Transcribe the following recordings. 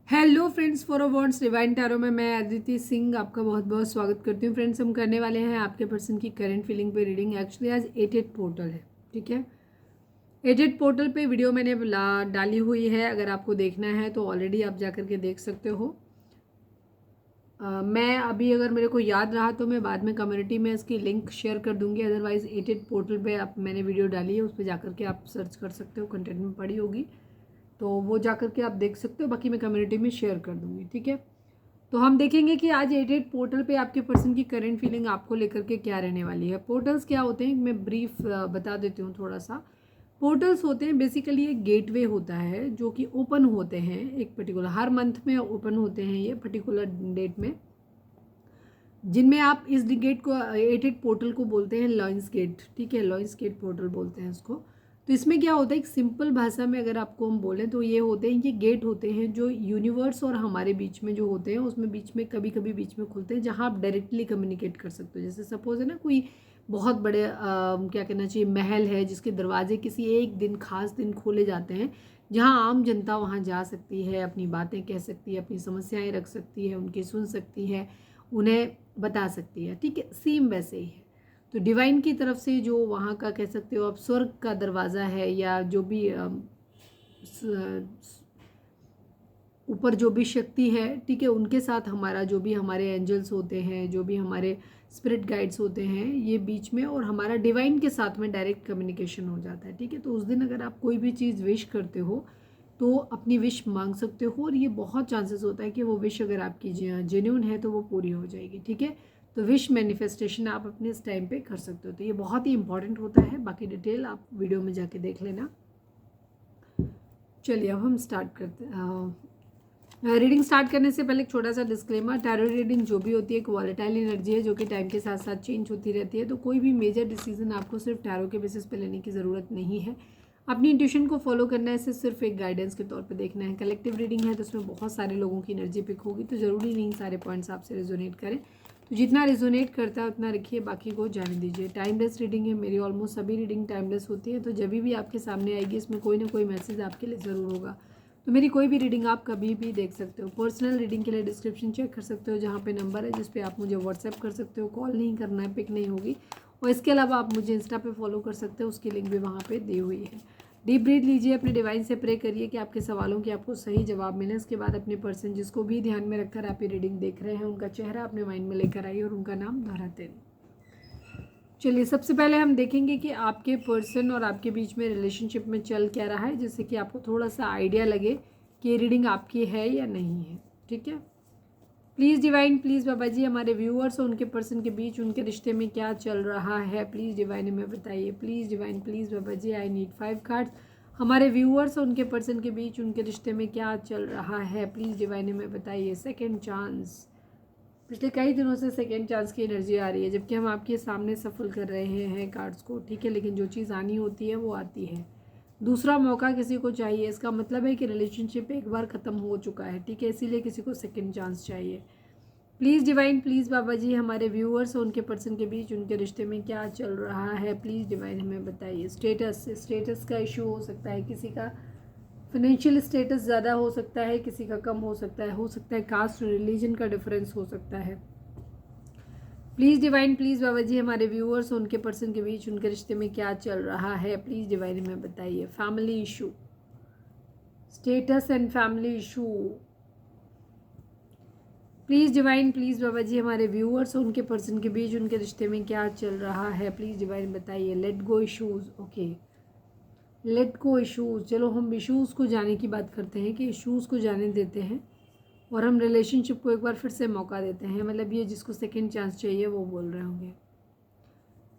Hello friends, for awards divine tarot में मैं अदिति सिंह आपका बहुत बहुत स्वागत करती हूँ। फ्रेंड्स, हम करने वाले हैं आपके पर्सन की करंट फीलिंग पे रीडिंग। एक्चुअली आज 88 पोर्टल है, ठीक है। 88 पोर्टल पे वीडियो मैंने डाली हुई है। अगर आपको देखना है तो ऑलरेडी आप जाकर के देख सकते हो। मैं अभी अगर मेरे को याद रहा तो मैं बाद में कम्युनिटी में इसकी लिंक शेयर कर दूंगी। अदरवाइज 88 पोर्टल पे आप मैंने वीडियो डाली है, उस पर जाकर के आप सर्च कर सकते हो, कंटेंट में पड़ी होगी तो वो जाकर के आप देख सकते हो। बाकी मैं कम्युनिटी में शेयर कर दूंगी, ठीक है। तो हम देखेंगे कि आज 88 पोर्टल पे आपके पर्सन की करंट फीलिंग आपको लेकर के क्या रहने वाली है। पोर्टल्स क्या होते हैं मैं ब्रीफ बता देती हूँ थोड़ा सा। पोर्टल्स होते हैं बेसिकली एक गेटवे होता है जो कि ओपन होते हैं एक पर्टिकुलर हर मंथ में ओपन होते हैं, ये पर्टिकुलर डेट में, जिनमें आप इस गेट को 88 पोर्टल को बोलते हैं लॉयंस गेट, ठीक है। लॉयंस गेट पोर्टल बोलते हैं इसको। तो इसमें क्या होता है, एक सिंपल भाषा में अगर आपको हम बोलें तो ये होते हैं, ये गेट होते हैं जो यूनिवर्स और हमारे बीच में जो होते हैं उसमें बीच में कभी कभी बीच में खुलते हैं, जहाँ आप डायरेक्टली कम्युनिकेट कर सकते हो। जैसे सपोज है ना, कोई बहुत बड़े क्या कहना चाहिए महल है जिसके दरवाजे किसी एक दिन खास दिन खोले जाते हैं, जहाँ आम जनता वहाँ जा सकती है, अपनी बातें कह सकती है, अपनी समस्याएं रख सकती है, उनकी सुन सकती है, उन्हें बता सकती है, ठीक है। सेम वैसे ही है। तो डिवाइन की तरफ से जो वहाँ का कह सकते हो आप स्वर्ग का दरवाज़ा है, या जो भी ऊपर जो भी शक्ति है, ठीक है, उनके साथ हमारा जो भी हमारे एंजल्स होते हैं, जो भी हमारे स्पिरिट गाइड्स होते हैं, ये बीच में और हमारा डिवाइन के साथ में डायरेक्ट कम्युनिकेशन हो जाता है, ठीक है। तो उस दिन अगर आप कोई भी चीज़ विश करते हो तो अपनी विश मांग सकते हो, और ये बहुत चांसेस होता है कि वो विश अगर आपकी जेन्यून है तो वो पूरी हो जाएगी, ठीक है। तो विश मैनिफेस्टेशन आप अपने इस टाइम पे कर सकते हो। तो ये बहुत ही इंपॉर्टेंट होता है। बाकी डिटेल आप वीडियो में जाके देख लेना। चलिए अब हम स्टार्ट करते हैं। रीडिंग स्टार्ट करने से पहले एक छोटा सा डिस्क्लेमर, टैरो रीडिंग जो भी होती है एक वॉलेटाइल एनर्जी है जो कि टाइम के साथ साथ चेंज होती रहती है। तो कोई भी मेजर डिसीजन आपको सिर्फ टैरो के बेसिस पे लेने की ज़रूरत नहीं है। अपनी इंट्यूशन को फॉलो करना है, इसे सिर्फ एक गाइडेंस के तौर पे देखना है। कलेक्टिव रीडिंग है तो उसमें बहुत सारे लोगों की एनर्जी पिक होगी, तो ज़रूरी नहीं सारे पॉइंट्स आपसे रेजोनेट करें। तो जितना रेजोनेट करता है उतना रखिए, बाकी को जाने दीजिए। टाइमलेस रीडिंग है, मेरी ऑलमोस्ट सभी रीडिंग टाइमलेस होती है। तो जब भी आपके सामने आएगी इसमें कोई ना कोई मैसेज आपके लिए ज़रूर होगा। तो मेरी कोई भी रीडिंग आप कभी भी देख सकते हो। पर्सनल रीडिंग के लिए डिस्क्रिप्शन चेक कर सकते हो, जहाँ पे नंबर है जिस पे आप मुझे व्हाट्सएप कर सकते हो। कॉल नहीं करना है, पिक नहीं होगी। और इसके अलावा आप मुझे इंस्टा पे फॉलो कर सकते हो, उसकी लिंक भी वहाँ पे दी हुई है। डीप ब्रीथ लीजिए, अपने डिवाइन से प्रे करिए कि आपके सवालों के आपको सही जवाब मिले। इसके बाद अपने पर्सन जिसको भी ध्यान में रखकर आप ये रीडिंग देख रहे हैं उनका चेहरा अपने माइंड में लेकर आइए और उनका नाम दोहराते हैं। चलिए सबसे पहले हम देखेंगे कि आपके पर्सन और आपके बीच में रिलेशनशिप में चल क्या रहा है, जिससे कि आपको थोड़ा सा आइडिया लगे कि ये रीडिंग आपकी है या नहीं है, ठीक है। Please divine, please Baba ji, हमारे व्यूअर्स और उनके पर्सन के बीच उनके रिश्ते में क्या चल रहा है, प्लीज़ डिवाइन हमें बताइए। Please divine, please Baba ji, I need 5 cards. हमारे व्यूअर्स और उनके पर्सन के बीच उनके रिश्ते में क्या चल रहा है, प्लीज़ डिवाइन हमें बताइए। सेकेंड चांस, पिछले कई दिनों से सेकेंड चांस की एनर्जी आ रही है, जबकि हम आपके सामने सफल कर रहे हैं कार्ड्स को, ठीक है। लेकिन जो चीज़ आनी होती है वो आती है। दूसरा मौका किसी को चाहिए, इसका मतलब है कि रिलेशनशिप एक बार ख़त्म हो चुका है, ठीक है, इसीलिए किसी को सेकेंड चांस चाहिए। Please divine, please Baba ji, हमारे व्यूअर्स और उनके पर्सन के बीच उनके रिश्ते में क्या चल रहा है, प्लीज़ डिवाइन हमें बताइए। स्टेटस का इशू हो सकता है, किसी का फाइनेंशियल स्टेटस ज़्यादा हो सकता है, किसी का कम हो सकता है कास्ट रिलीजन का डिफरेंस हो सकता है। Please divine, please Baba ji, हमारे व्यूअर्स और उनके पर्सन के बीच उनके रिश्ते में क्या चल रहा है, प्लीज़ डिवाइन हमें बताइए। Family issue, status and family issue. Please divine, please Baba ji, हमारे व्यूअर्स और उनके पर्सन के बीच उनके रिश्ते में क्या चल रहा है, प्लीज़ डिवाइन बताइए। Let go issues, okay, let go issues. चलो हम इशूज़ को जाने की बात करते हैं कि इशूज़ को जाने देते हैं और हम रिलेशनशिप को एक बार फिर से मौका देते हैं। मतलब ये जिसको सेकेंड चांस चाहिए वो बोल रहे होंगे।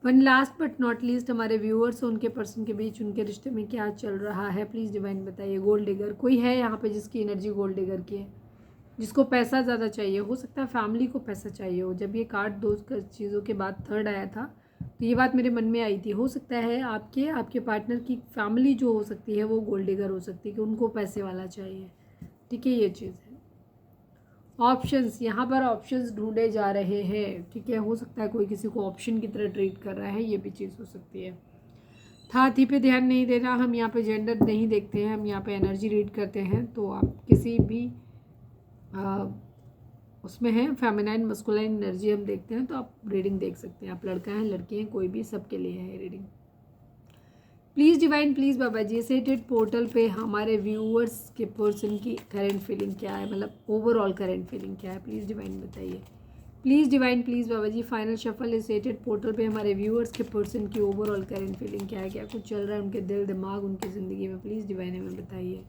One last but not least, हमारे व्यूअर्स और उनके पर्सन के बीच उनके रिश्ते में क्या चल रहा है, प्लीज़ डिवाइन बताइए। गोल्ड डिगर, कोई है यहाँ पे जिसकी एनर्जी गोल्ड डिगर की है, जिसको पैसा ज़्यादा चाहिए, हो सकता है फैमिली को पैसा चाहिए हो। जब ये कार्ड दो चीज़ों के बाद थर्ड आया था तो ये बात मेरे मन में आई थी। हो सकता है आपके पार्टनर की फैमिली जो हो सकती है वो गोल्ड डिगर हो सकती है, कि उनको पैसे वाला चाहिए, ठीक है, ये चीज़ है। ऑप्शंस, यहाँ पर ऑप्शंस ढूंढे जा रहे हैं, ठीक है। हो सकता है कोई किसी को ऑप्शन की तरह ट्रीट कर रहा है, ये भी चीज़ हो सकती है। था थी पे ध्यान नहीं देना, हम यहाँ पे जेंडर नहीं देखते हैं, हम यहाँ पे एनर्जी रीड करते हैं। तो आप किसी भी उसमें है फेमिनाइन मस्कुलाइन एनर्जी हम देखते हैं, तो आप रीडिंग देख सकते हैं। आप लड़का हैं लड़की हैं कोई भी, सबके लिए है reading. Please divine please Baba ji seated portal पे हमारे व्यूअर्स के पर्सन की करंट फीलिंग क्या है, मतलब ओवरऑल करंट फीलिंग क्या है, प्लीज़ डिवाइन बताइए। Please divine please Baba ji final shuffle इस सेटेड पोर्टल पे हमारे व्यूअर्स के पर्सन की ओवरऑल करंट फीलिंग क्या है, क्या कुछ चल रहा है उनके दिल दिमाग उनकी ज़िंदगी में, प्लीज़ डिवाइन हमें बताइए।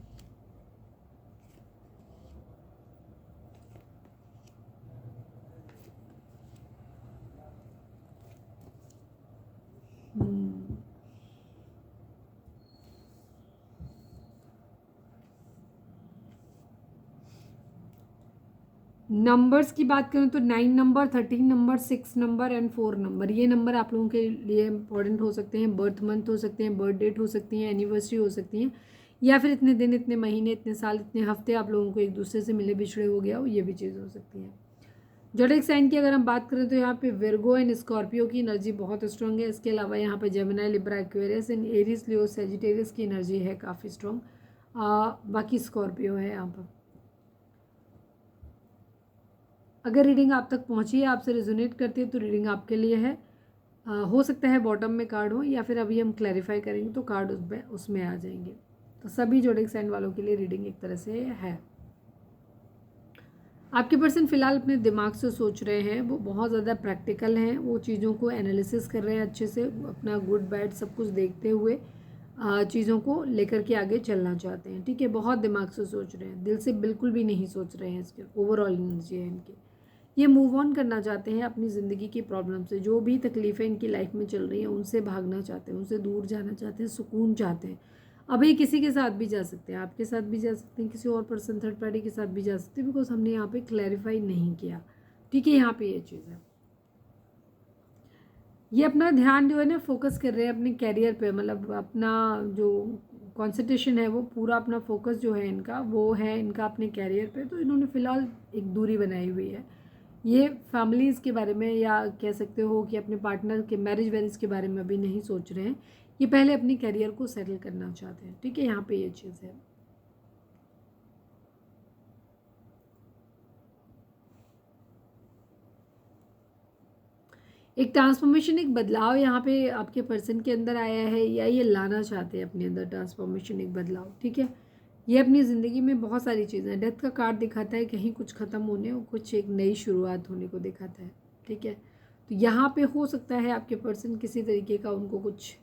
नंबर्स की बात करें तो 9 number 13 number 6 number and 4 number, ये नंबर आप लोगों के लिए इंपॉर्टेंट हो सकते हैं। बर्थ मंथ हो सकते हैं, बर्थ डेट हो सकती हैं, एनिवर्सरी हो सकती हैं, या फिर इतने दिन इतने महीने इतने साल इतने हफ्ते आप लोगों को एक दूसरे से मिले बिछड़े हो गया हो, ये भी चीज़ हो सकती है। जोडिक साइन की अगर हम बात करें तो यहाँ पे विर्गो एंड स्कॉर्पियो की एनर्जी बहुत स्ट्रॉन्ग है। इसके अलावा यहाँ पे Gemini Libra Aquarius and Aries Leo Sagittarius की एनर्जी है काफ़ी स्ट्रॉन्ग। बाकी स्कॉर्पियो है यहाँ पर। अगर रीडिंग आप तक पहुंची है, आपसे रेजोनेट करती है, तो रीडिंग आपके लिए है। हो सकता है बॉटम में कार्ड हो, या फिर अभी हम क्लैरिफाई करेंगे तो कार्ड उसमें आ जाएंगे। तो सभी जोडिक साइन वालों के लिए रीडिंग एक तरह से है। आपके पर्सन फिलहाल अपने दिमाग से सोच रहे हैं, वो बहुत ज़्यादा प्रैक्टिकल हैं, वो चीज़ों को एनालिसिस कर रहे हैं अच्छे से, अपना गुड बैड सब कुछ देखते हुए चीज़ों को लेकर के आगे चलना चाहते हैं। ठीक है, बहुत दिमाग से सोच रहे हैं, दिल से बिल्कुल भी नहीं सोच रहे हैं। इसके ओवरऑल एनर्जी है इनकी, ये मूव ऑन करना चाहते हैं अपनी ज़िंदगी की प्रॉब्लम से। जो भी तकलीफ़ें इनकी लाइफ में चल रही हैं उनसे भागना चाहते हैं, उनसे दूर जाना चाहते हैं, सुकून चाहते हैं। अभी किसी के साथ भी जा सकते हैं, आपके साथ भी जा सकते हैं, किसी और पर्सन थर्ड पार्टी के साथ भी जा सकते हैं, बिकॉज हमने यहाँ पे क्लैरिफाई नहीं किया। ठीक है, यहाँ पे ये चीज़ है। ये अपना ध्यान जो है ना फोकस कर रहे हैं अपने कैरियर पे, मतलब अपना जो कॉन्सेंट्रेशन है वो पूरा अपना फोकस जो है इनका वो है इनका अपने कैरियर पे। तो इन्होंने फ़िलहाल एक दूरी बनाई हुई है। ये फैमिलीज़ के बारे में, या कह सकते हो कि अपने पार्टनर के मैरिज वैरिज के बारे में अभी नहीं सोच रहे हैं। ये पहले अपनी करियर को सेटल करना चाहते हैं। ठीक है, यहाँ पे ये चीज़ है। एक ट्रांसफॉर्मेशन, एक बदलाव यहाँ पे आपके पर्सन के अंदर आया है, या ये लाना चाहते हैं अपने अंदर ट्रांसफॉर्मेशन, एक बदलाव। ठीक है, ये अपनी ज़िंदगी में बहुत सारी चीज़ें, डेथ का कार्ड दिखाता है कहीं कुछ ख़त्म होने और कुछ एक नई शुरुआत होने को दिखाता है। ठीक है, तो यहाँ पे हो सकता है आपके पर्सन किसी तरीके का उनको कुछ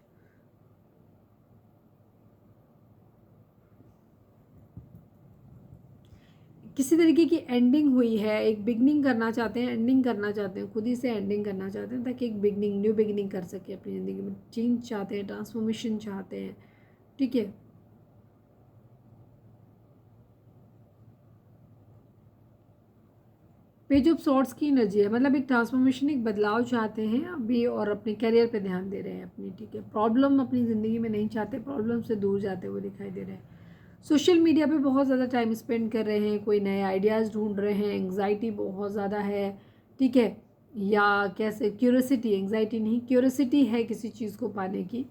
किसी तरीके की एंडिंग हुई है, एक बिगनिंग करना चाहते हैं, एंडिंग करना चाहते हैं, खुद ही से एंडिंग करना चाहते हैं, ताकि एक बिगनिंग न्यू बिगनिंग कर सके अपनी ज़िंदगी में। चेंज चाहते हैं, ट्रांसफॉर्मेशन चाहते हैं। ठीक है, पेज ऑफ सॉर्ट्स की एनर्जी है, मतलब एक ट्रांसफॉर्मेशन, एक बदलाव चाहते हैं अभी, और अपने करियर पे ध्यान दे रहे हैं अपनी। ठीक है, प्रॉब्लम अपनी ज़िंदगी में नहीं चाहते, प्रॉब्लम से दूर जाते हुए दिखाई दे रहे हैं। सोशल मीडिया पे बहुत ज़्यादा टाइम स्पेंड कर रहे हैं, कोई नए आइडियाज़ ढूंढ रहे हैं, एंग्जाइटी बहुत ज़्यादा है। ठीक है, या कैसे क्यूरियोसिटी, एंग्जाइटी नहीं क्यूरियोसिटी है किसी चीज़ को पाने की,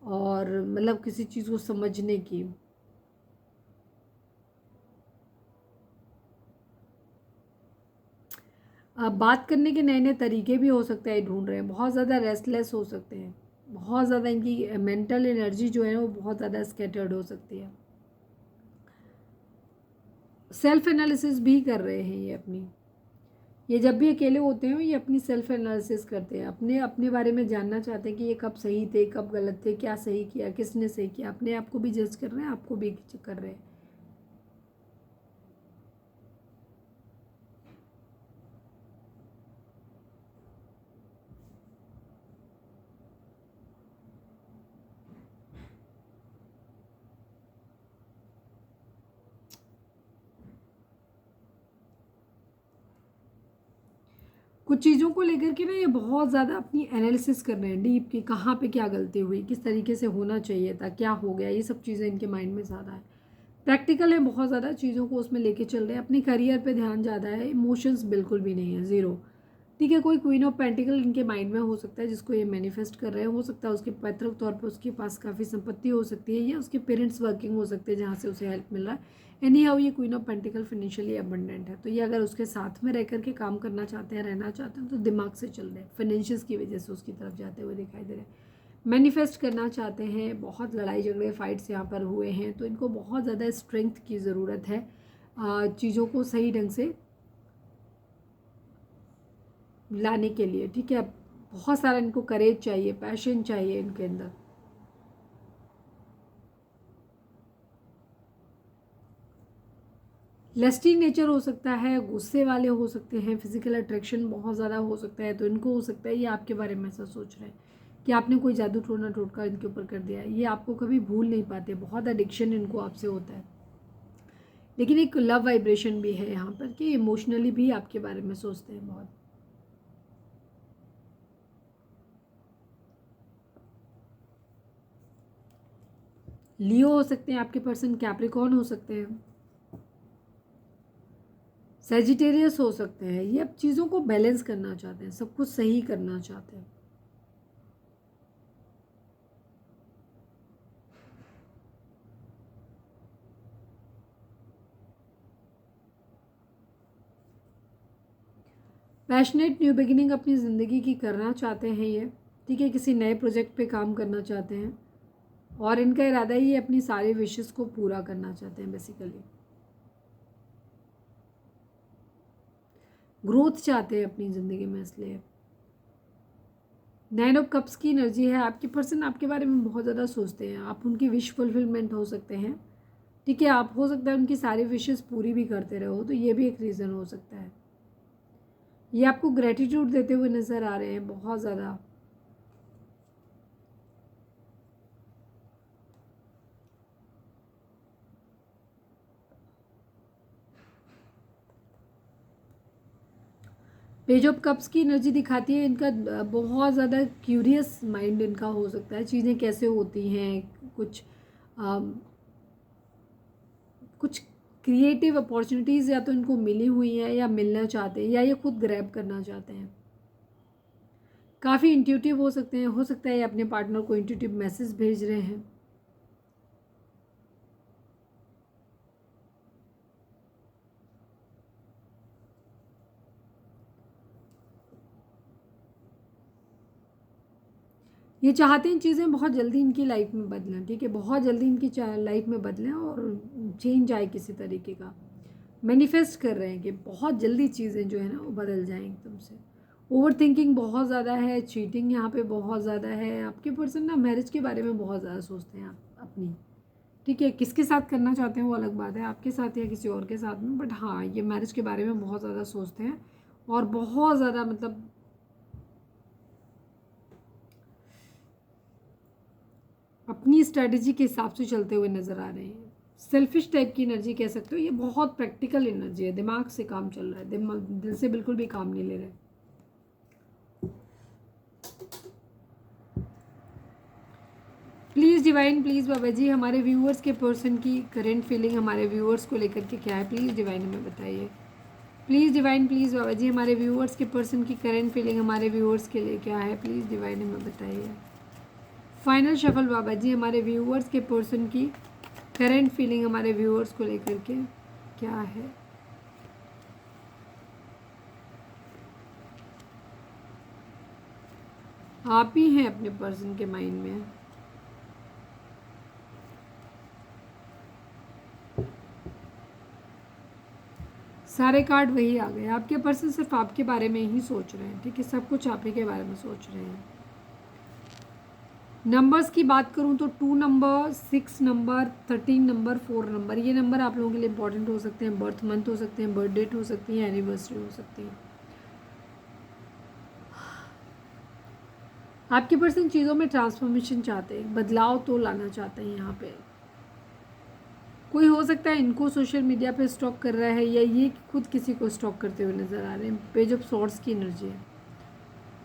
और मतलब किसी चीज़ को समझने की। बात करने के नए नए तरीके भी हो सकते हैं ढूंढ रहे हैं, बहुत ज़्यादा रेस्टलेस हो सकते हैं, बहुत ज़्यादा इनकी मेंटल एनर्जी जो है वो बहुत ज़्यादा स्कैटर्ड हो सकती है। सेल्फ एनालिसिस भी कर रहे हैं ये अपनी, ये जब भी अकेले होते हैं ये अपनी सेल्फ एनालिसिस करते हैं, अपने अपने बारे में जानना चाहते हैं कि ये कब सही थे कब गलत थे, क्या सही किया किसने सही किया, अपने आप को भी जज कर रहे हैं, आपको भी कर रहे हैं। कुछ चीज़ों को लेकर के ना ये बहुत ज़्यादा अपनी एनालिसिस कर रहे हैं डीप, कि कहाँ पे क्या गलती हुई, किस तरीके से होना चाहिए था, क्या हो गया, ये सब चीज़ें इनके माइंड में ज़्यादा है। प्रैक्टिकल है बहुत ज़्यादा, चीज़ों को उसमें लेके चल रहे हैं, अपने करियर पे ध्यान ज़्यादा है, इमोशंस बिल्कुल भी नहीं है, ज़ीरो। ठीक है, कोई क्वीन ऑफ पेंटिकल इनके माइंड में हो सकता है जिसको ये मैनिफेस्ट कर रहे हैं। हो सकता है उसके पैतृक तौर पर उसके पास काफ़ी संपत्ति हो सकती है, या उसके पेरेंट्स वर्किंग हो सकते हैं जहाँ से उसे हेल्प मिल रहा है। एनी हाउ ये queen of pentacle financially abundant है, तो ये अगर उसके साथ में रह करके काम करना चाहते हैं, रहना चाहते हैं, तो दिमाग से चल रहे हैं, फाइनेंशियल्स की वजह से उसकी तरफ जाते हुए दिखाई दे रहे हैं। मैनिफेस्ट करना चाहते हैं, बहुत लड़ाई झगड़े फाइट्स यहाँ पर हुए हैं, तो इनको बहुत ज़्यादा स्ट्रेंथ की ज़रूरत है चीज़ों को सही ढंग से लाने के लिए। ठीक है, बहुत सारा इनको करेज चाहिए, पैशन चाहिए इनके अंदर। लस्टी नेचर हो सकता है, गुस्से वाले हो सकते हैं, फिजिकल अट्रैक्शन बहुत ज़्यादा हो सकता है, तो इनको हो सकता है ये आपके बारे में ऐसा सोच रहे हैं कि आपने कोई जादू टोना टोटका इनके ऊपर कर दिया है। ये आपको कभी भूल नहीं पाते, बहुत एडिक्शन इनको आपसे होता है। लेकिन एक लव वाइब्रेशन भी है यहाँ पर कि इमोशनली भी आपके बारे में सोचते हैं बहुत। लियो हो सकते हैं आपके पर्सन, कैप्रिकॉर्न हो सकते हैं, सेजिटेरियस हो सकते हैं। ये अब चीज़ों को बैलेंस करना चाहते हैं, सब कुछ सही करना चाहते हैं। पैशनेट न्यू बिगिनिंग अपनी ज़िंदगी की करना चाहते हैं ये। ठीक है, किसी नए प्रोजेक्ट पे काम करना चाहते हैं, और इनका इरादा ही अपनी सारी विशेस को पूरा करना चाहते हैं। बेसिकली ग्रोथ चाहते हैं अपनी ज़िंदगी में, इसलिए 9 ऑफ कप्स की एनर्जी है। आपके पर्सन आपके बारे में बहुत ज़्यादा सोचते हैं, आप उनकी विश फुलफिलमेंट हो सकते हैं। ठीक है, आप हो सकता है उनकी सारी विशेस पूरी भी करते रहो, तो ये भी एक रीज़न हो सकता है। ये आपको ग्रेटिट्यूड देते हुए नज़र आ रहे हैं बहुत ज़्यादा। पेज ऑफ कप्स की एनर्जी दिखाती है इनका बहुत ज़्यादा क्यूरियस माइंड इनका हो सकता है, चीज़ें कैसे होती हैं, कुछ क्रिएटिव अपॉर्चुनिटीज़ या तो इनको मिली हुई हैं या मिलना चाहते हैं, या ये खुद ग्रैब करना चाहते हैं। काफ़ी इंट्यूटिव हो सकते हैं, हो सकता है ये अपने पार्टनर को इंट्यूटिव मैसेज भेज रहे हैं। ये चाहते हैं चीज़ें बहुत जल्दी इनकी लाइफ में बदलें। ठीक है, बहुत जल्दी इनकी लाइफ में बदलें और चेंज आए किसी तरीके का। मैनिफेस्ट कर रहे हैं कि बहुत जल्दी चीज़ें जो है ना वो बदल जाएं एकदम से। ओवर थिंकिंग बहुत ज़्यादा है, चीटिंग यहाँ पे बहुत ज़्यादा है। आपके पर्सन ना मैरिज के बारे में बहुत ज़्यादा सोचते हैं आप अपनी। ठीक है, किसके साथ करना चाहते हैं वो अलग बात है, आपके साथ या किसी और के साथ में, बट हाँ ये मैरिज के बारे में बहुत ज़्यादा सोचते हैं और बहुत ज़्यादा मतलब अपनी स्ट्रैटेजी के हिसाब से चलते हुए नज़र आ रहे हैं। सेल्फिश टाइप की एनर्जी कह सकते हो, ये बहुत प्रैक्टिकल एनर्जी है, दिमाग से काम चल रहा है, दिमाग दिल से बिल्कुल भी काम नहीं ले रहे। Please divine, please Baba ji हमारे व्यूअर्स के पर्सन की करेंट फीलिंग हमारे व्यूअर्स को लेकर के क्या है, प्लीज़ डिवाइन हमें बताइए। Please divine, please Baba ji हमारे व्यूअर्स के पर्सन की करेंट फीलिंग हमारे व्यूअर्स के लिए क्या है, प्लीज़ डिवाइन हमें बताइए। फाइनल शफल बाबा जी हमारे व्यूअर्स के पर्सन की करेंट फीलिंग हमारे व्यूअर्स को लेकर के क्या है। आप ही हैं अपने पर्सन के माइंड में। सारे कार्ड वही आ गए, आपके पर्सन सिर्फ आपके बारे में ही सोच रहे हैं। ठीक है, सब कुछ आप ही के बारे में सोच रहे हैं। नंबर्स की बात करूं तो 2 नंबर, 6 नंबर, 13 नंबर, 4 नंबर, ये नंबर आप लोगों के लिए इंपॉर्टेंट हो सकते हैं। बर्थ मंथ हो सकते हैं, बर्थ डेट हो सकती है, एनिवर्सरी हो सकती है। आपके पर्सन चीज़ों में ट्रांसफॉर्मेशन चाहते हैं, बदलाव तो लाना चाहते हैं। यहाँ पे कोई हो सकता है इनको सोशल मीडिया पे स्टॉक कर रहा है, या ये खुद किसी को स्टॉक करते हुए नज़र आ रहे हैं। पेज ऑफ सॉर्ड्स की एनर्जी है,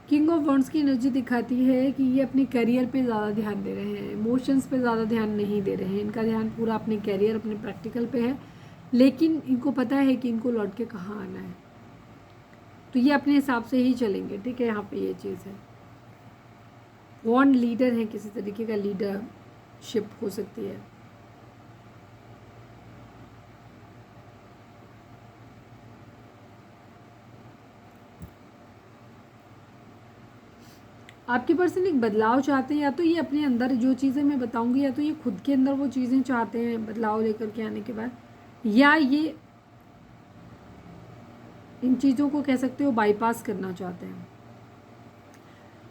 किंग ऑफ वंड्स की एनर्जी दिखाती है कि ये अपने करियर पे ज़्यादा ध्यान दे रहे हैं, इमोशंस पे ज़्यादा ध्यान नहीं दे रहे हैं। इनका ध्यान पूरा अपने करियर, अपने प्रैक्टिकल पे है, लेकिन इनको पता है कि इनको लौट के कहाँ आना है। तो ये अपने हिसाब से ही चलेंगे, ठीक है। यहाँ पे ये चीज़ है, बॉन्ड लीडर है, किसी तरीके का लीडरशिप हो सकती है। आपके पर्सन एक बदलाव चाहते हैं, या तो ये अपने अंदर जो चीज़ें मैं बताऊंगी, या तो ये खुद के अंदर वो चीज़ें चाहते हैं बदलाव लेकर के आने के बाद, या ये इन चीज़ों को कह सकते हो बाईपास करना चाहते हैं।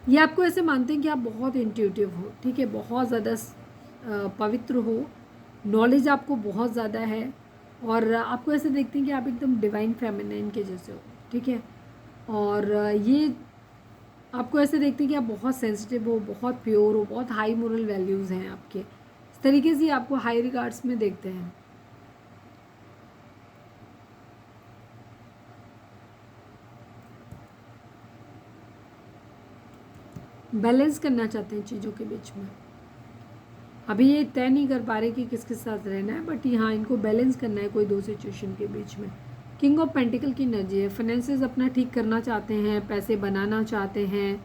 ये आपको ऐसे मानते हैं कि आप बहुत इंट्यूटिव हो, ठीक है, बहुत ज़्यादा पवित्र हो, नॉलेज आपको बहुत ज़्यादा है, और आपको ऐसे देखते हैं कि आप एकदम डिवाइन फेमिनिन के जैसे हो, ठीक है। और ये आपको ऐसे देखते हैं कि आप बहुत सेंसिटिव हो, बहुत प्योर हो, बहुत हाई मोरल वैल्यूज़ हैं आपके, इस तरीके से आपको हाई रिगार्ड्स में देखते हैं। बैलेंस करना चाहते हैं चीज़ों के बीच में। अभी ये तय नहीं कर पा रहे कि किसके साथ रहना है, बट यहाँ इनको बैलेंस करना है कोई दो सिचुएशन के बीच में। किंग ऑफ पेंटिकल की एनर्जी है, फाइनेंसेस अपना ठीक करना चाहते हैं, पैसे बनाना चाहते हैं,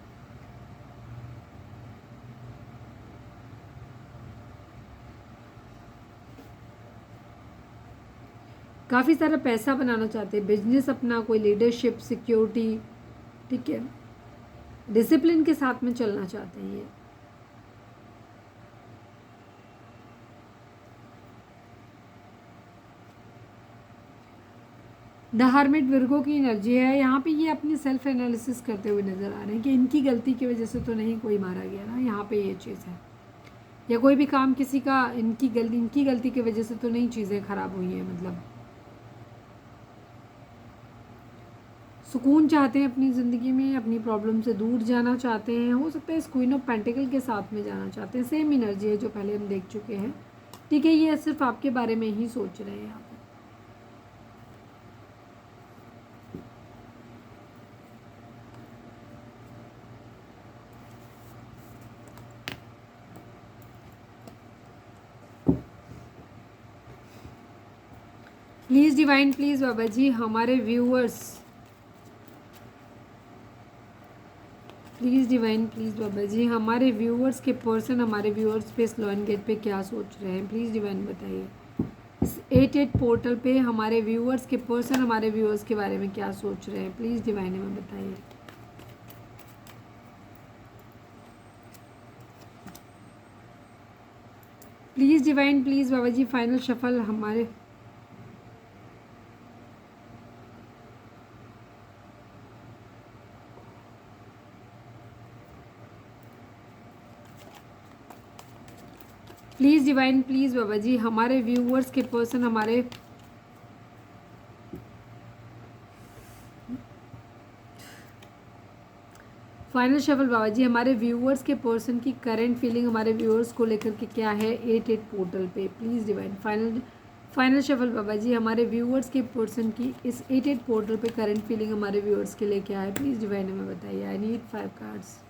काफ़ी सारा पैसा बनाना चाहते हैं, बिजनेस अपना, कोई लीडरशिप, सिक्योरिटी, ठीक है, डिसिप्लिन के साथ में चलना चाहते हैं ये। द हर्मिट विर्गो की एनर्जी है, यहाँ पे ये अपनी सेल्फ एनालिसिस करते हुए नज़र आ रहे हैं कि इनकी गलती की वजह से तो नहीं कोई मारा गया ना, यहाँ पे ये चीज़ है, या कोई भी काम किसी का इनकी गलती की वजह से तो नहीं चीज़ें ख़राब हुई हैं। मतलब सुकून चाहते हैं अपनी ज़िंदगी में, अपनी प्रॉब्लम से दूर जाना चाहते हैं, हो सकता है इस क्वीन ऑफ पेंटिकल के साथ में जाना चाहते हैं। सेम एनर्जी है जो पहले हम देख चुके हैं, ठीक है। ये सिर्फ आपके बारे में ही सोच रहे हैं यहाँ पे। Please divine, please Baba ji, हमारे viewers, please divine, please Baba ji, हमारे व्यूअर्स के पर्सन हमारे व्यूअर्स पे स्लोन गेट पे क्या सोच रहे हैं, प्लीज़ डिवाइन बताइए। इस 88 पोर्टल पे हमारे व्यूअर्स के पर्सन हमारे व्यूअर्स के बारे में क्या सोच रहे हैं, प्लीज़ डिवाइन हमें बताइए। Please divine, please Baba ji, final shuffle हमारे, please divine, please Baba ji, हमारे व्यूअर्स के पर्सन हमारे, फाइनल शफल बाबा जी, हमारे व्यूअर्स के पर्सन की करंट फीलिंग हमारे व्यूअर्स को लेकर के क्या है 88 पोर्टल पे, please divine. Final shuffle Baba ji, हमारे व्यूअर्स के पर्सन की इस 88 पोर्टल पे करंट फीलिंग हमारे व्यूअर्स के लिए क्या है, प्लीज़ डिवाइन हमें बताइए। I need 5 cards.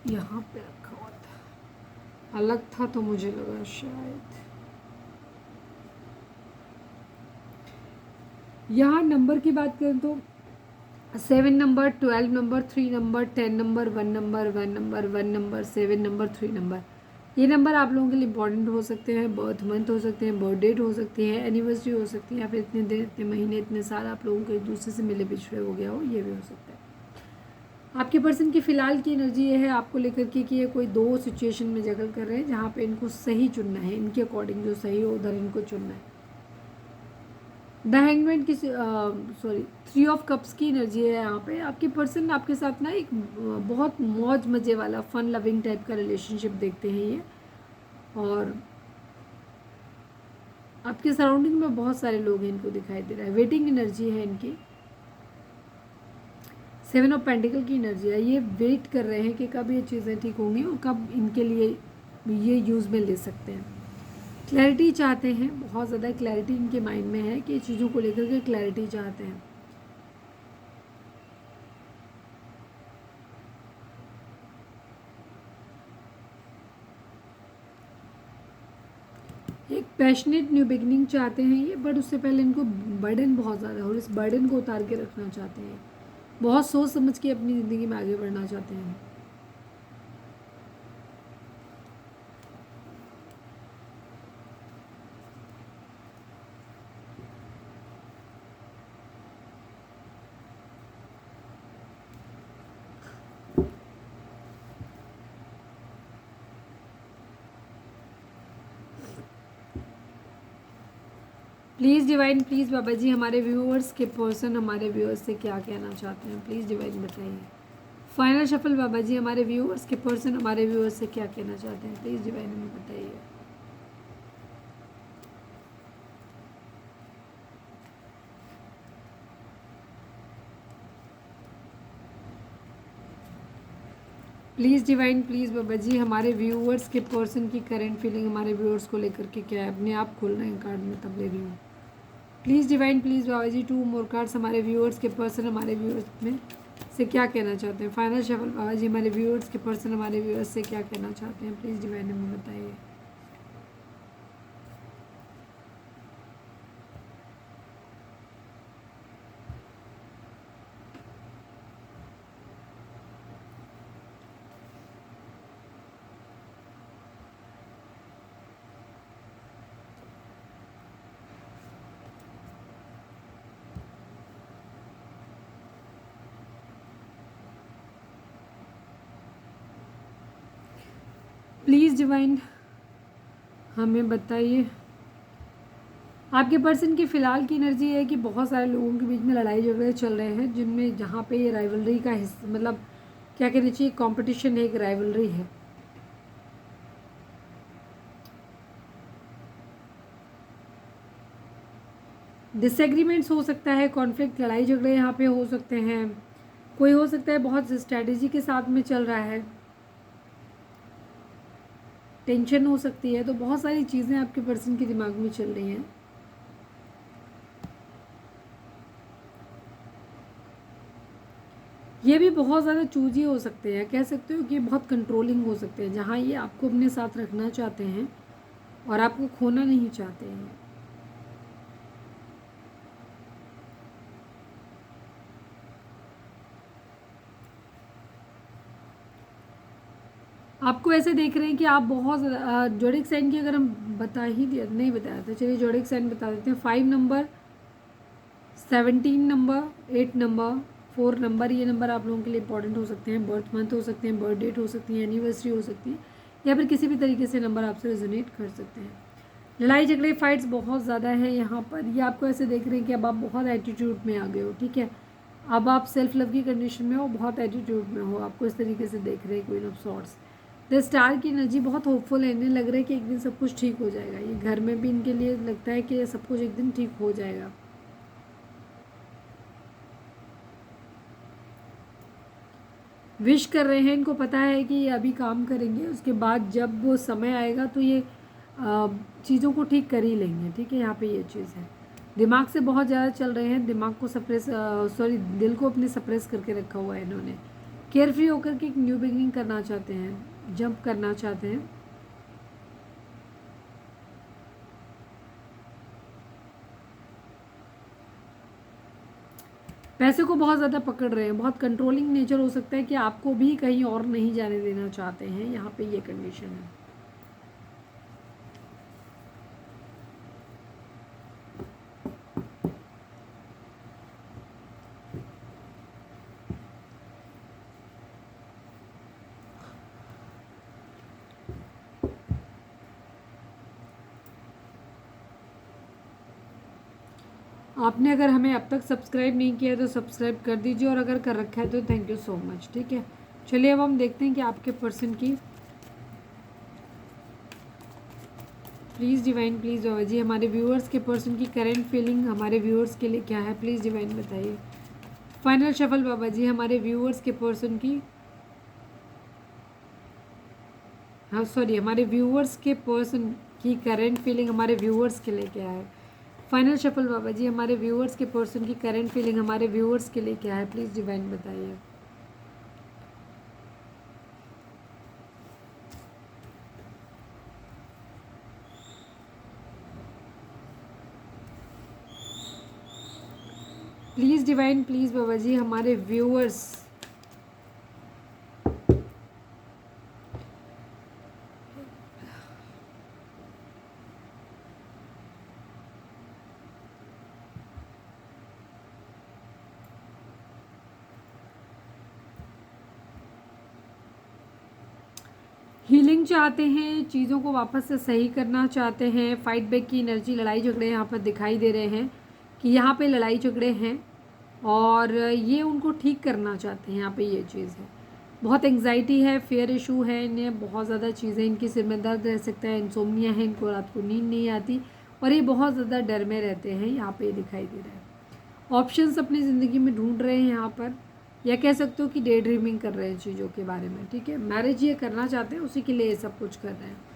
यहाँ पे रखा हुआ था, अलग था तो मुझे लगा शायद। यहाँ नंबर की बात करें तो 7 number, 12 number, 3 number, 10 number, 1 number, 1 number, 1 number, 7 number, 3 number, ये नंबर आप लोगों के लिए इंपॉर्टेंट हो सकते हैं। बर्थ मंथ हो सकते हैं, बर्थ डेट हो सकती है, एनिवर्सरी हो सकती है, या फिर इतने दिन, इतने महीने, इतने साल आप लोगों को एक दूसरे से मिले बिछड़े हो गया हो, ये भी हो सकता है। आपके पर्सन की फ़िलहाल की एनर्जी ये है आपको लेकर के कि ये कोई दो सिचुएशन में जगल कर रहे हैं जहाँ पे इनको सही चुनना है, इनके अकॉर्डिंग जो सही हो उधर इनको चुनना है। द हैंगमैन की सॉरी 3 ऑफ कप्स की एनर्जी है यहाँ पे। आपके पर्सन आपके साथ ना एक बहुत मौज मज़े वाला फन लविंग टाइप का रिलेशनशिप देखते हैं ये, और आपके सराउंडिंग में बहुत सारे लोग हैं इनको दिखाई दे रहा है। वेटिंग एनर्जी है इनकी। 7 ऑफ पेंटिकल की एनर्जी है, ये वेट कर रहे हैं कि कब ये चीज़ें ठीक होंगी और कब इनके लिए ये यूज़ में ले सकते हैं। क्लैरिटी चाहते हैं, बहुत ज़्यादा क्लैरिटी इनके माइंड में है कि चीज़ों को लेकर के क्लैरिटी चाहते हैं। पैशनेट न्यू बिगनिंग चाहते हैं ये, बट उससे पहले इनको बर्डन बहुत ज़्यादा है और इस बर्डन को उतार के रखना चाहते हैं। बहुत सोच समझ के अपनी ज़िंदगी में आगे बढ़ना चाहते हैं। Please divine, please Baba ji हमारे व्यूअर्स के पर्सन हमारे व्यूअर्स से क्या कहना चाहते हैं, प्लीज़ डिवाइन बताइए। फाइनल शफल बाबा जी हमारे व्यूअर्स के पर्सन हमारे व्यूअर्स से क्या कहना चाहते हैं, प्लीज़ डिवाइन हमें बताइए। Please divine, please Baba ji हमारे व्यूअर्स के पर्सन की करंट फीलिंग हमारे व्यूअर्स को लेकर के क्या है। अपने आप खोल रहे हैं कार्ड में, तब ले रही हूँ। Please divine, please Baba ji 2 more cards हमारे व्यूअर्स के पर्सन हमारे व्यूअर्स में से क्या कहना चाहते हैं। फाइनल शफल बाबा जी हमारे व्यूअर्स के पर्सन हमारे व्यूअर्स से क्या कहना चाहते हैं, प्लीज़ डिवाइन हमें बताइए। प्लीज़ डिवाइन हमें बताइए। आपके पर्सन की फ़िलहाल की एनर्जी है कि बहुत सारे लोगों के बीच में लड़ाई झगड़े चल रहे हैं, जिनमें जहाँ पे ये राइवलरी का हिस्सा, मतलब क्या कहना चाहिए, कंपटीशन है, एक राइवलरी है। डिसएग्रीमेंट्स हो सकता है, कॉन्फ्लिक्ट, लड़ाई झगड़े यहाँ पे हो सकते हैं। कोई हो सकता है बहुत स्ट्रैटेजी के साथ में चल रहा है, टेंशन हो सकती है। तो बहुत सारी चीज़ें आपके पर्सन के दिमाग में चल रही हैं। ये भी बहुत ज़्यादा चूजी हो सकते हैं, कह सकते हो कि बहुत कंट्रोलिंग हो सकते हैं, जहाँ ये आपको अपने साथ रखना चाहते हैं और आपको खोना नहीं चाहते हैं। आपको ऐसे देख रहे हैं कि आप बहुत जोडिक साइन की, अगर हम बता ही दिया नहीं बताया तो चलिए जोडिक साइन बता देते हैं। 5 नंबर, 17 नंबर, 8 नंबर, 4 नंबर, ये नंबर आप लोगों के लिए इंपॉर्टेंट हो सकते हैं। बर्थ मंथ हो सकते हैं, बर्थ डेट हो सकती है, एनिवर्सरी हो सकती है, या फिर किसी भी तरीके से नंबर आपसे रेजोनेट कर सकते हैं। लड़ाई झगड़े फाइट्स बहुत ज़्यादा है यहाँ पर। ये आपको ऐसे देख रहे हैं कि अब आप बहुत एटीट्यूड में आ गए हो, ठीक है। अब आप सेल्फ लव की कंडीशन में हो, बहुत एटीट्यूड में हो, आपको इस तरीके से देख रहे हैं queen of swords. The star की एनर्जी बहुत होपफुल है, इन्हें लग रहा है कि एक दिन सब कुछ ठीक हो जाएगा। ये घर में भी इनके लिए लगता है कि सब कुछ एक दिन ठीक हो जाएगा। विश कर रहे हैं, इनको पता है कि ये अभी काम करेंगे, उसके बाद जब वो समय आएगा तो ये चीज़ों को ठीक कर ही लेंगे, ठीक है। यहाँ पे ये चीज़ है, दिमाग से बहुत ज़्यादा चल रहे हैं, दिमाग को सप्रेस, सॉरी दिल को अपने सप्रेस करके रखा हुआ है इन्होंने। केयरफ्री होकर के एक न्यू बिगनिंग करना चाहते हैं, जंप करना चाहते हैं। पैसे को बहुत ज़्यादा पकड़ रहे हैं, बहुत कंट्रोलिंग नेचर हो सकता है कि आपको भी कहीं और नहीं जाने देना चाहते हैं। यहाँ पे ये कंडीशन है। आपने अगर हमें अब तक सब्सक्राइब नहीं किया है तो सब्सक्राइब कर दीजिए, और अगर कर रखा है तो थैंक यू सो मच, ठीक है। चलिए अब हम देखते हैं कि आपके पर्सन की, please divine, please Baba ji हमारे व्यूअर्स के पर्सन की करंट फीलिंग हमारे व्यूअर्स के लिए क्या है, प्लीज़ डिवाइन बताइए। फाइनल शफल बाबा जी हमारे व्यूअर्स के पर्सन की, हाँ सॉरी, हमारे व्यूअर्स के पर्सन की करंट फीलिंग हमारे व्यूअर्स के लिए क्या है। फाइनल शफल बाबा जी हमारे व्यूअर्स के पर्सन की करंट फीलिंग हमारे व्यूअर्स के लिए क्या है, प्लीज़ डिवाइन बताइए। Please divine, please Baba ji हमारे व्यूअर्स हीलिंग चाहते हैं, चीज़ों को वापस से सही करना चाहते हैं, फाइट बैक की एनर्जी, लड़ाई झगड़े यहाँ पर दिखाई दे रहे हैं कि यहाँ पे लड़ाई झगड़े हैं और ये उनको ठीक करना चाहते हैं। यहाँ पे ये चीज़ है, बहुत एंग्जाइटी है, फेयर इशू है, इन्हें बहुत ज़्यादा चीज़ें, इनकी सिर में दर्द रह सकता है, इंसोम्निया है, इनको रात को नींद नहीं आती और ये बहुत ज़्यादा डर में रहते हैं। यहाँ पे दिखाई दे रहा है ऑप्शंस अपनी ज़िंदगी में ढूंढ रहे हैं यहाँ पर, या कह सकते हो कि डे ड्रीमिंग कर रहे हैं चीज़ों के बारे में। ठीक है, मैरिज ये करना चाहते हैं, उसी के लिए ये सब कुछ कर रहे हैं।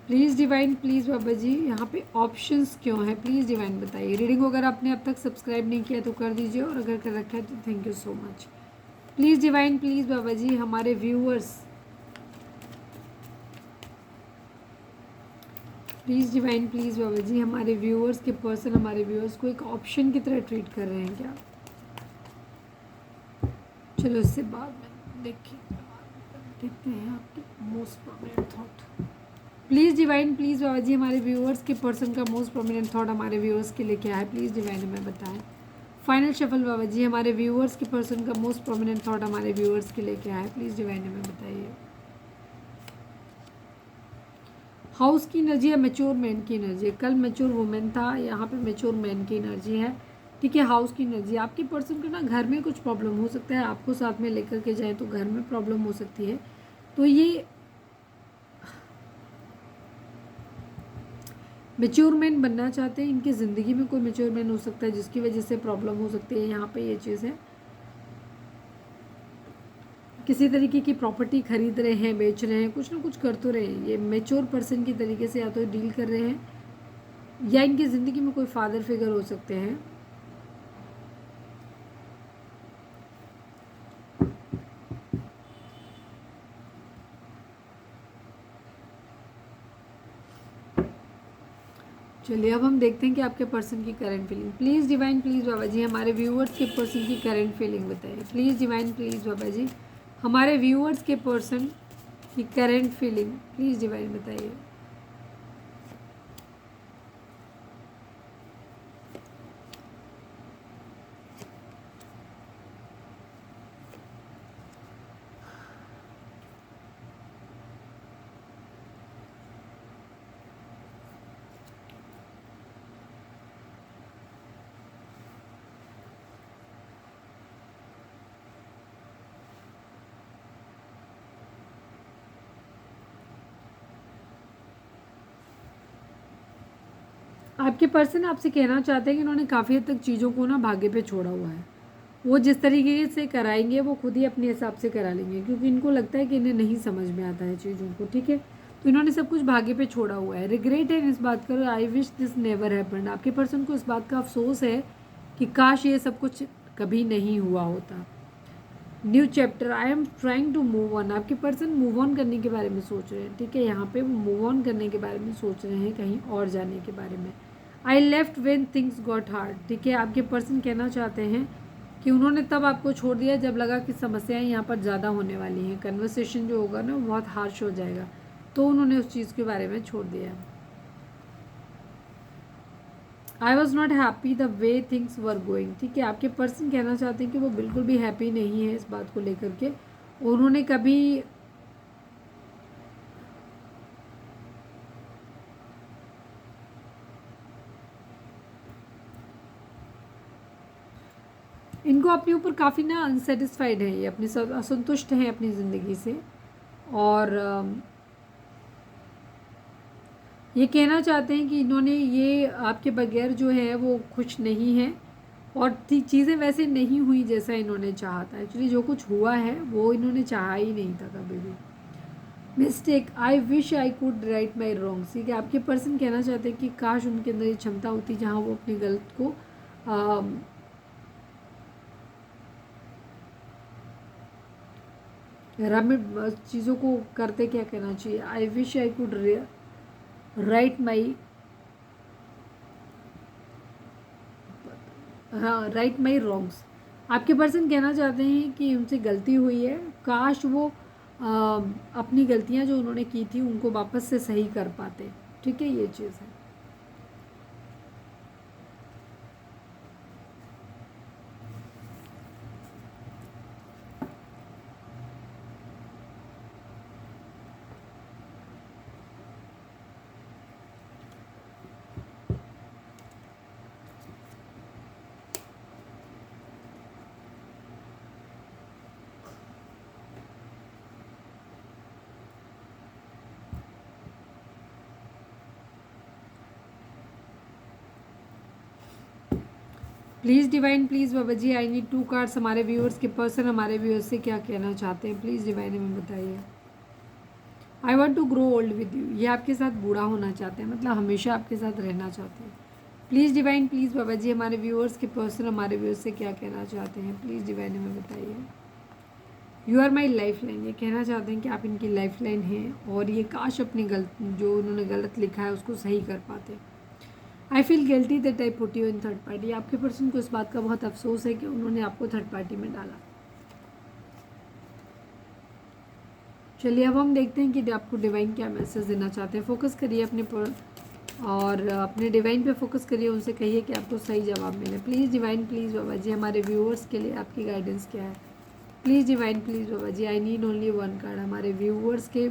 प्लीज़ डिवाइन, प्लीज़ बाबा जी यहाँ पे ऑप्शंस क्यों है, प्लीज़ डिवाइन बताइए। रीडिंग अगर आपने अब तक सब्सक्राइब नहीं किया तो कर दीजिए, और अगर कर रखा है तो thank you so much. Please divine, please Baba ji हमारे viewers, please divine, please Baba ji हमारे व्यूअर्स के पर्सन हमारे व्यूअर्स को एक ऑप्शन की तरह ट्रीट कर रहे हैं क्या? चलो इससे बाद में देखते हैं आपकी most prominent thought. Please divine, please Baba ji हमारे व्यूअर्स के पर्सन का मोस्ट प्रोमिनेंट थॉट हमारे व्यूअर्स के लिए क्या है? प्लीज़ डिवाइन हमें बताएं। फाइनल शफल बाबा जी हमारे व्यूअर्स के पर्सन का मोस्ट प्रोमिनेंट थॉट हमारे व्यूअर्स के लिए क्या है? प्लीज़ डिवाइन हमें बताइए। हाउस की एनर्जी है, मैच्योर मैन की एनर्जी है। कल मैच्योर वुमेन था, यहाँ पे मैच्योर मैन की एनर्जी है। ठीक है, हाउस की एनर्जी, आपके पर्सन को ना घर में कुछ प्रॉब्लम हो सकता है, आपको साथ में लेकर के जाएं तो घर में प्रॉब्लम हो सकती है। तो ये मैच्योर मैन बनना चाहते हैं, इनकी ज़िंदगी में कोई मैच्योर मैन हो सकता है जिसकी वजह से प्रॉब्लम हो सकती है। यहाँ पे ये चीज़ है, किसी तरीके की प्रॉपर्टी खरीद रहे हैं, बेच रहे हैं, कुछ ना कुछ कर तो रहे हैं। ये मैच्योर पर्सन की तरीके से या तो डील कर रहे हैं, या इनकी ज़िंदगी में कोई फादर फिगर हो सकते हैं। चलिए अब हम देखते हैं कि आपके पर्सन की current feeling. Please divine, please Baba ji हमारे व्यूअर्स के पर्सन की करंट फीलिंग बताइए। Please divine, please Baba ji हमारे व्यूअर्स के पर्सन की करंट फीलिंग प्लीज़ डिवाइन बताइए। आपके पर्सन आपसे कहना चाहते हैं कि उन्होंने काफ़ी हद तक चीज़ों को ना भाग्य पे छोड़ा हुआ है। वो जिस तरीके से कराएंगे वो खुद ही अपने हिसाब से करा लेंगे, क्योंकि इनको लगता है कि इन्हें नहीं समझ में आता है चीज़ों को। ठीक है, तो इन्होंने सब कुछ भाग्य पे छोड़ा हुआ है। रिग्रेट है इस बात का, I wish this never happened. आपके पर्सन को इस बात का अफसोस है कि काश ये सब कुछ कभी नहीं हुआ होता। New chapter, I am trying to move on. आपके पर्सन मूव ऑन करने के बारे में सोच रहे हैं। ठीक है, यहाँ पे वो मूव ऑन करने के बारे में सोच रहे हैं, कहीं और जाने के बारे में। I left when things got hard. ठीक है, आपके पर्सन कहना चाहते हैं कि उन्होंने तब आपको छोड़ दिया जब लगा कि समस्याएं यहाँ पर ज़्यादा होने वाली हैं, कन्वर्सेशन जो होगा ना बहुत हार्श हो जाएगा, तो उन्होंने उस चीज़ के बारे में छोड़ दिया। I was not happy the way things were going. ठीक है, आपके पर्सन कहना चाहते हैं कि वो बिल्कुल भी हैप्पी नहीं है इस बात को लेकर के। उन्होंने कभी इनको अपने ऊपर काफ़ी ना अनसेटिस्फाइड है, ये अपने असंतुष्ट हैं अपनी ज़िंदगी से, और ये कहना चाहते हैं कि इन्होंने ये आपके बगैर जो है वो खुश नहीं है, और चीज़ें वैसे नहीं हुई जैसा इन्होंने चाहा था। एक्चुअली जो कुछ हुआ है वो इन्होंने चाहा ही नहीं था कभी भी। Mistake, I wish I could write my wrongs. ठीक है, आपके पर्सन कहना चाहते हैं कि काश उनके अंदर ये क्षमता होती जहाँ वो अपनी गलत को रमिट चीज़ों को करते क्या कहना चाहिए, I wish I could write my, हाँ, राइट माई रॉन्ग्स। आपके पर्सन कहना चाहते हैं कि उनसे गलती हुई है, काश वो अपनी गलतियां जो उन्होंने की थी उनको वापस से सही कर पाते। ठीक है, ये चीज़ है। Please divine, please Baba ji, I need 2 cards. हमारे व्यूअर्स के पर्सन हमारे व्यूअर्स से क्या कहना चाहते हैं, प्लीज़ डिवाइन हमें बताइए। I want to grow old with you, ये आपके साथ बूढ़ा होना चाहते हैं, मतलब हमेशा आपके साथ रहना चाहते हैं। Please divine, please Baba ji, हमारे व्यूअर्स के पर्सन हमारे व्यूअर्स से क्या कहना चाहते हैं, प्लीज़ डिवाइन हमें बताइए। You are my life line, ये कहना चाहते हैं कि आप इनकी लाइफ लाइन हैं और ये काश अपनी जो उन्होंने गलत लिखा है उसको सही कर पाते। I feel guilty that I put you in third party, आपके पर्सन को इस बात का बहुत अफसोस है कि उन्होंने आपको थर्ड पार्टी में डाला। चलिए अब हम देखते हैं कि आपको डिवाइन क्या मैसेज देना चाहते हैं। फोकस करिए अपने पर और अपने डिवाइन पे फोकस करिए, उनसे कहिए कि आपको सही जवाब मिले। Please divine, please Baba ji, हमारे व्यूअर्स के लिए आपकी गाइडेंस क्या है। Please divine, please Baba ji, I need only 1 card. हमारे व्यूअर्स के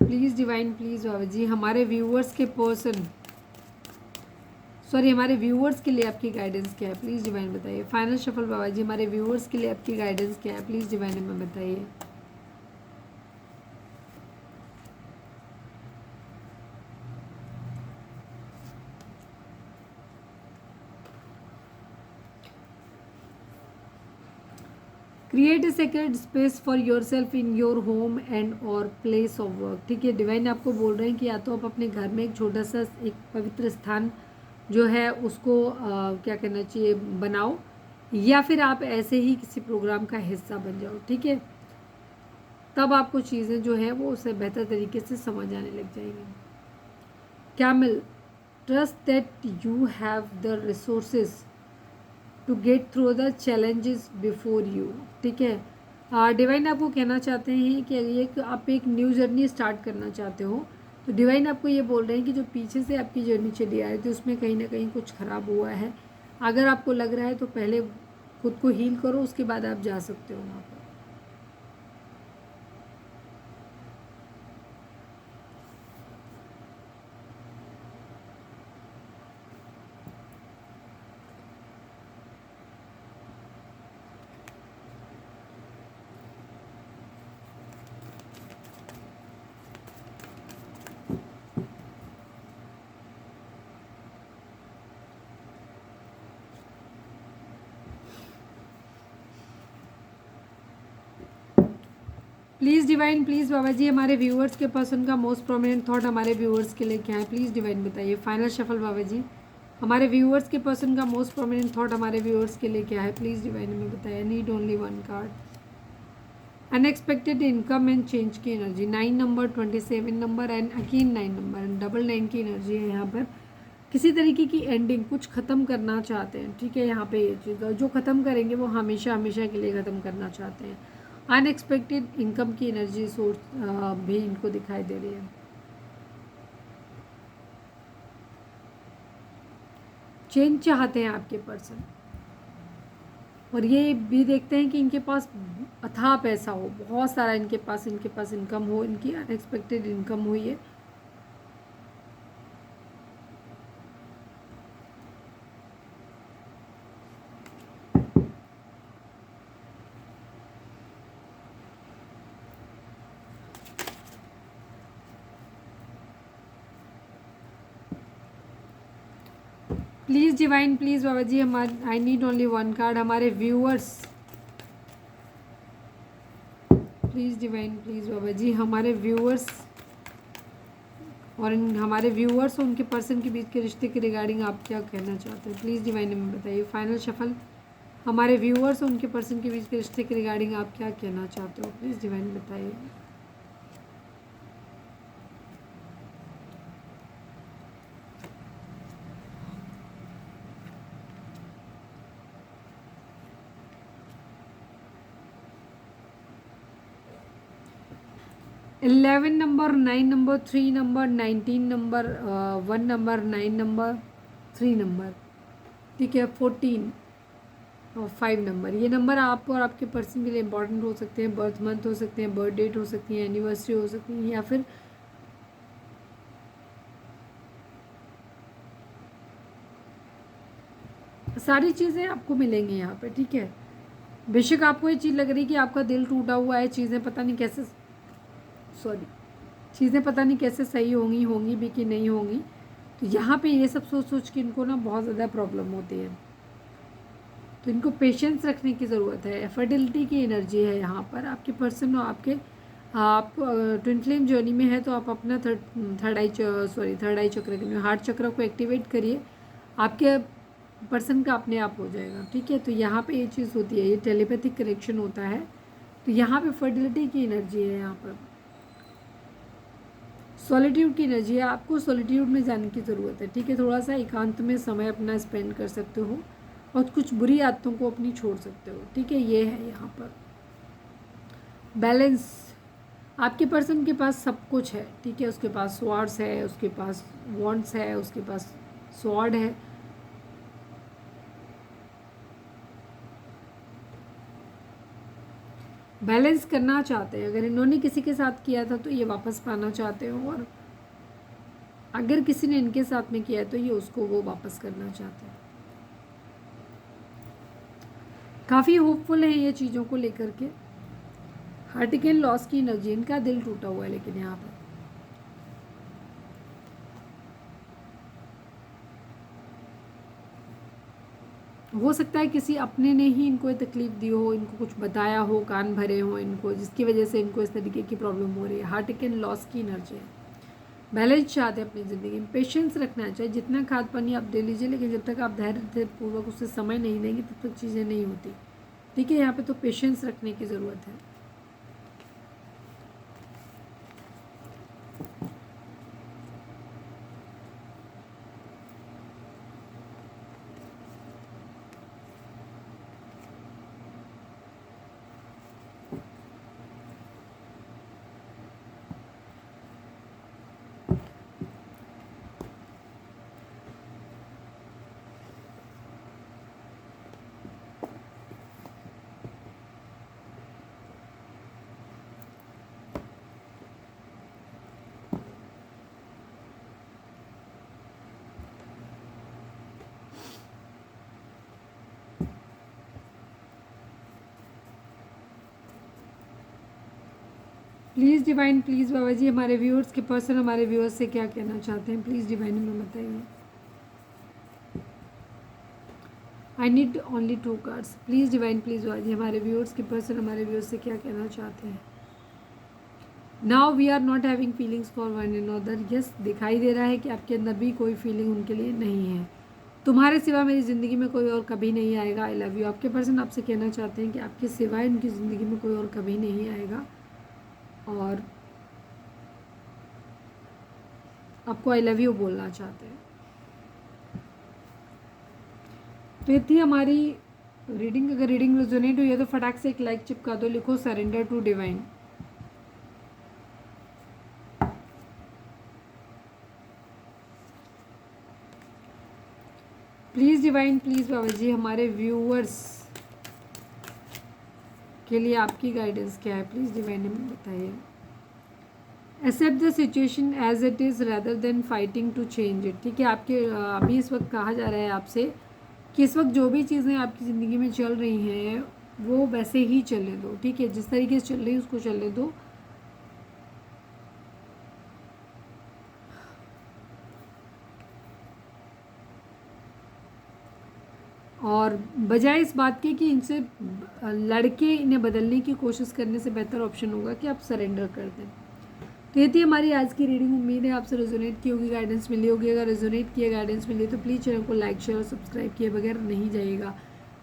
please divine, please Baba ji, हमारे व्यूअर्स के पर्सन, सॉरी, हमारे व्यूअर्स के लिए आपकी गाइडेंस क्या है, प्लीज़ डिवाइन बताइए। फाइनल शफल बाबा जी, हमारे व्यूअर्स के लिए आपकी गाइडेंस क्या है, प्लीज़ डिवाइन हमें बताइए। Create a sacred space for yourself in your home and और प्लेस ऑफ वर्क। ठीक है, डिवाइन आपको बोल रहे हैं कि या तो आप अपने घर में एक छोटा सा एक पवित्र स्थान जो है उसको क्या कहना चाहिए बनाओ, या फिर आप ऐसे ही किसी प्रोग्राम का हिस्सा बन जाओ। ठीक है, तब आपको चीज़ें जो है वो उसे बेहतर तरीके से समझ आने लग जाएंगी। Camel, trust that you have the resources to get through the challenges before you. ठीक है, डिवाइन आपको कहना चाहते हैं कि ये आप एक न्यू जर्नी स्टार्ट करना चाहते हो, तो डिवाइन आपको ये बोल रहे हैं कि जो पीछे से आपकी जर्नी चली आ रही थी उसमें कहीं ना कहीं कुछ ख़राब हुआ है। अगर आपको लग रहा है तो पहले खुद को हील करो, उसके बाद आप जा सकते हो वहाँ पर। Please divine, please Baba ji, हमारे व्यूअर्स के पर्सन का मोस्ट प्रोमिनेंट थॉट हमारे व्यूअर्स के लिए क्या है, प्लीज़ डिवाइन बताइए। फाइनल शफल बाबा जी, हमारे व्यूअर्स के पर्सन का मोस्ट प्रोमिनेंट थॉट हमारे व्यूअर्स के लिए क्या है, प्लीज़ डिवाइन हमें बताइए। Need only 1 card. Unexpected income and change की energy, 9 number, 27 number and again 9 number, 99 की एनर्जी है यहाँ पर। किसी तरीके की एंडिंग, कुछ ख़त्म करना चाहते हैं। ठीक है, यहाँ पे ये चीज़ जो ख़त्म करेंगे वो हमेशा हमेशा के लिए ख़त्म करना चाहते हैं। अनएक्सपेक्टेड इनकम की एनर्जी सोर्स भी इनको दिखाई दे रही है। चेंज चाहते हैं आपके पर्सन, और ये भी देखते हैं कि इनके पास अथाह पैसा हो, बहुत सारा इनके पास इनकम हो, इनकी अनएक्सपेक्टेड इनकम हुई है। Please divine, please Baba ji, हमारे आई नीड ओनली 1 कार्ड। हमारे viewers, please divine, please Baba ji, हमारे व्यूअर्स और इन हमारे व्यूअर्स और उनके पर्सन के बीच के रिश्ते के रिगार्डिंग आप क्या कहना चाहते हैं, प्लीज़ डिवाइन में बताइए। फाइनल शफल हमारे व्यूअर्स और उनके पर्सन के बीच के रिश्ते के रिगार्डिंग आप क्या कहना चाहते हो, प्लीज़ डिवाइन बताइए। Eleven number, 9 number, 3 number, 19 number, 1 number, 9 number, 3 number, ठीक है, 14 और 5 नंबर। ये नंबर आप और आपके पर्सन के लिए इंपॉर्टेंट हो सकते हैं। बर्थ मंथ हो सकते हैं, बर्थ डेट हो सकती है, एनिवर्सरी हो सकती है, या फिर सारी चीज़ें आपको मिलेंगी यहाँ पे, ठीक है। बेशक आपको ये चीज़ लग रही है कि आपका दिल टूटा हुआ है, चीज़ें पता नहीं कैसे, सॉरी, चीज़ें पता नहीं कैसे सही होंगी, होंगी भी कि नहीं होंगी। तो यहाँ पे ये सब सोच सोच के इनको ना बहुत ज़्यादा प्रॉब्लम होती है। तो इनको पेशेंस रखने की ज़रूरत है। फर्टिलिटी की एनर्जी है यहाँ पर आपके पर्सन और आपके, आप ट्विन फ्लेम जर्नी में है तो आप अपना थर्ड आई चक्र, हार्ट चक्र को एक्टिवेट करिए, आपके पर्सन का अपने आप हो जाएगा, ठीक है। तो यहाँ पे ये चीज़ होती है, ये टेलीपैथिक कनेक्शन होता है। तो यहाँ पे फर्टिलिटी की एनर्जी है, यहाँ पर सॉलिट्यूड की एनर्जी है। आपको सॉलिट्यूड में जाने की ज़रूरत है, ठीक है। थोड़ा सा एकांत में समय अपना स्पेंड कर सकते हो और कुछ बुरी आदतों को अपनी छोड़ सकते हो, ठीक है। ये है यहाँ पर बैलेंस। आपके पर्सन के पास सब कुछ है, ठीक है। उसके पास स्वॉर्ड्स है, उसके पास वॉन्ड्स है, उसके पास स्वॉर्ड है, बैलेंस करना चाहते हैं। अगर इन्होंने किसी के साथ किया था तो ये वापस पाना चाहते हो, और अगर किसी ने इनके साथ में किया है तो ये उसको वो वापस करना चाहते हैं। काफ़ी होपफुल है ये चीज़ों को लेकर के। हार्टिकल लॉस की एनर्जी, इनका दिल टूटा हुआ है, लेकिन यहाँ पर हो सकता है किसी अपने ने ही इनको तकलीफ दी हो, इनको कुछ बताया हो, कान भरे हो इनको, जिसकी वजह से इनको इस तरीके की प्रॉब्लम हो रही है। हार्टिकल लॉस की एनर्जी है। बैलेंस चाहते हैं अपनी ज़िंदगी में, पेशेंस रखना चाहिए। जितना खाद पानी आप दे लीजिए, लेकिन जब तक आप धैर्य पूर्वक उससे समय नहीं देंगे तब तक चीज़ें नहीं होती, ठीक है। यहाँ पे तो पेशेंस रखने की ज़रूरत है। Please divine, please Baba ji, हमारे व्यूअर्स के पर्सन हमारे व्यूअर्स से क्या कहना चाहते हैं, प्लीज़ डिवाइन में बताइए। I need only 2 cards, please divine, please Baba ji, हमारे व्यूअर्स के पर्सन हमारे व्यूअर्स से क्या कहना चाहते हैं। Now we are not having feelings for one another. Yes, दिखाई दे रहा है कि आपके अंदर भी कोई फीलिंग उनके लिए नहीं है। तुम्हारे सिवा मेरी ज़िंदगी में कोई और कभी नहीं आएगा, आई लव यू। आपके पर्सन आपसे कहना चाहते हैं कि आपके सिवाय उनकी ज़िंदगी में कोई और कभी नहीं आएगा, और आपको आई लव यू बोलना चाहते हैं। तो ये थी हमारी रीडिंग। अगर रीडिंग रेजोनेट हुई है तो फटाक से एक लाइक चिपका दो, लिखो surrender to divine. Please divine, please Baba ji, हमारे व्यूअर्स के लिए आपकी गाइडेंस क्या है, प्लीज़ डिवाइन हमें बताइए। Accept the situation as it is rather than fighting to change it, ठीक है। आपके अभी इस वक्त कहा जा रहा है आपसे कि इस वक्त जो भी चीज़ें आपकी ज़िंदगी में चल रही हैं वो वैसे ही चलने दो, ठीक है। जिस तरीके से चल रही है उसको चलने दो, और बजाय इस बात के कि इनसे लड़के इन्हें बदलने की कोशिश करने से बेहतर ऑप्शन होगा कि आप सरेंडर कर दें। तो ये थी हमारी आज की रीडिंग। उम्मीद है आपसे रेजोनेट की होगी, गाइडेंस मिली होगी। अगर रेजोनेट किया, गाइडेंस मिली तो प्लीज़ चैनल को लाइक शेयर और सब्सक्राइब किए बगैर नहीं जाइएगा।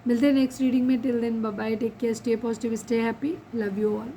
मिलते हैं नेक्स्ट रीडिंग में। Till then bye bye, take care, stay positive, stay happy, love you all.